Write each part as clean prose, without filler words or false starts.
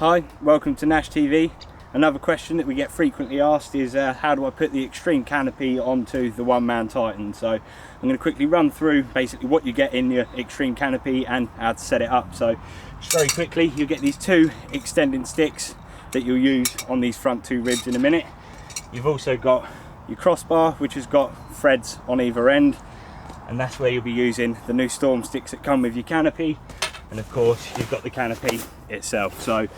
Hi, welcome to Nash TV. Another question that we get frequently asked is how do I put the extreme canopy onto the one-man Titan? So I'm going to quickly run through basically what you get in your extreme canopy and how to set it up. So just very quickly, you'll get these two extending sticks that you'll use on these front two ribs in a minute. You've also got your crossbar, which has got threads on either end, and that's where you'll be using the new storm sticks that come with your canopy. And of course you've got the canopy itself. So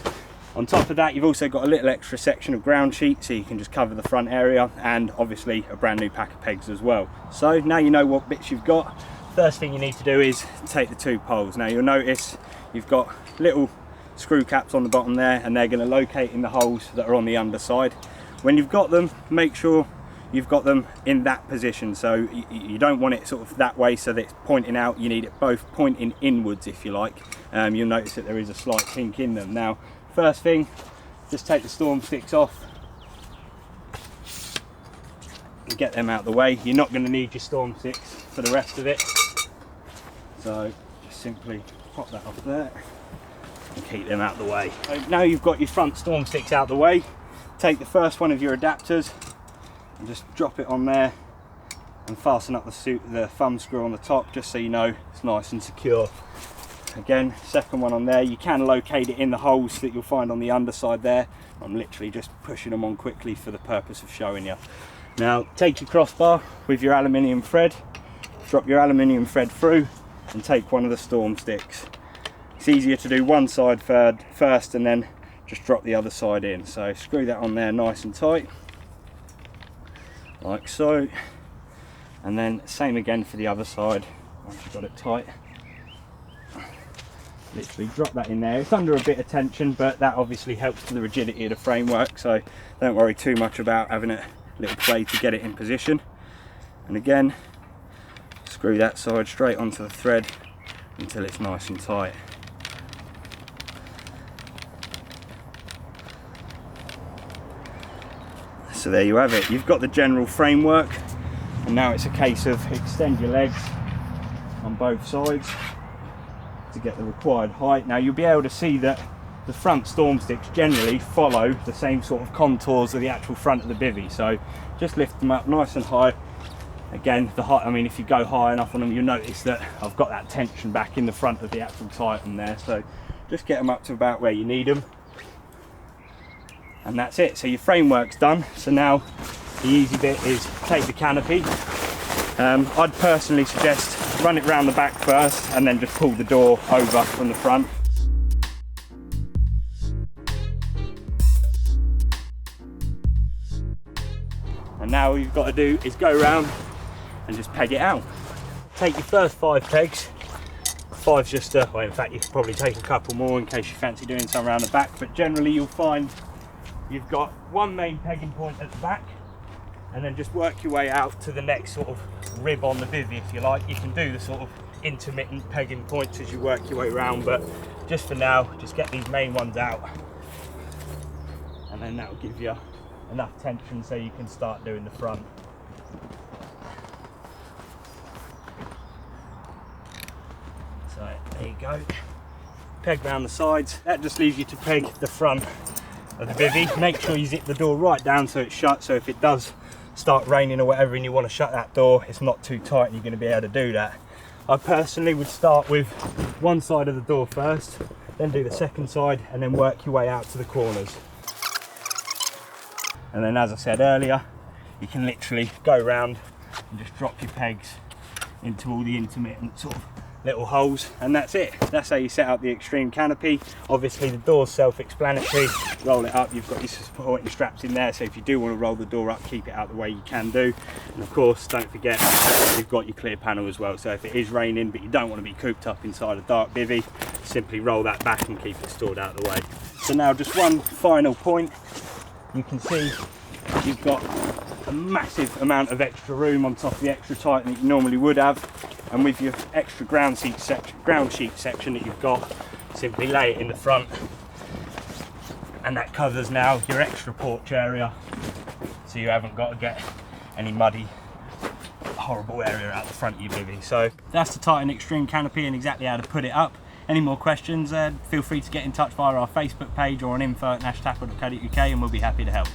on top of that, you've also got a little extra section of ground sheet so you can just cover the front area, and obviously a brand new pack of pegs as well. So now you know what bits you've got. First thing you need to do is take the two poles. Now you'll notice you've got little screw caps on the bottom there, and they're going to locate in the holes that are on the underside. When you've got them, make sure you've got them in that position. So you don't want it sort of that way so that it's pointing out. You need it both pointing inwards, if you like. You'll notice that there is a slight kink in them. Now first thing, just take the storm sticks off and get them out of the way. You're not going to need your storm sticks for the rest of it, so just simply pop that off there and keep them out of the way. So now you've got your front storm sticks out of the way, take the first one of your adapters and just drop it on there and fasten up the thumb screw on the top, just so you know it's nice and secure. Again, second one on there, you can locate it in the holes that you'll find on the underside there. I'm literally just pushing them on quickly for the purpose of showing you. Now take your crossbar with your aluminium thread, drop your aluminium thread through and take one of the storm sticks. It's easier to do one side first and then just drop the other side in. So screw that on there nice and tight, like so, and then same again for the other side. Once you've got it tight, literally drop that in there. It's under a bit of tension, but that obviously helps to the rigidity of the framework, so don't worry too much about having a little play to get it in position. And again, screw that side straight onto the thread until it's nice and tight. So there you have it, you've got the general framework, and now it's a case of extend your legs on both sides to get the required height. Now you'll be able to see that the front storm sticks generally follow the same sort of contours of the actual front of the bivvy, so just lift them up nice and high. Again, the height, I mean, if you go high enough on them, you'll notice that I've got that tension back in the front of the actual Titan there, so just get them up to about where you need them. And that's it, so your framework's done. So now the easy bit is take the canopy. I'd personally suggest run it round the back first and then just pull the door over from the front. And now all you've got to do is go around and just peg it out. Take your first 5 pegs. 5's just well, in fact you could probably take a couple more in case you fancy doing some around the back, but generally you'll find you've got one main pegging point at the back, and then just work your way out to the next sort of rib on the bivvy, if you like. You can do the sort of intermittent pegging points as you work your way around, but just for now, just get these main ones out, and then that will give you enough tension so you can start doing the front. So there you go, peg round the sides. That just leaves you to peg the front of the bivvy. Make sure you zip the door right down so it's shut, so if it does start raining or whatever and you want to shut that door, it's not too tight and you're going to be able to do that. I personally would start with one side of the door first, then do the second side, and then work your way out to the corners. And then, as I said earlier, you can literally go around and just drop your pegs into all the intermittent sort of little holes, and that's it. That's how you set up the extreme canopy. Obviously the door's self-explanatory. Roll it up, you've got your supporting straps in there, so if you do want to roll the door up, keep it out the way you can do. And of course, don't forget you've got your clear panel as well, so if it is raining but you don't want to be cooped up inside a dark bivvy, simply roll that back and keep it stored out of the way. So now just one final point. You can see you've got a massive amount of extra room on top of the extra Titan that you normally would have, and with your extra ground sheet section that you've got, simply lay it in the front, and that covers now your extra porch area, so you haven't got to get any muddy horrible area out the front of your bivvy. So that's the Titan Extreme Canopy and exactly how to put it up. any more questions, feel free to get in touch via our Facebook page or on info@nashtackle.co.uk, and we'll be happy to help.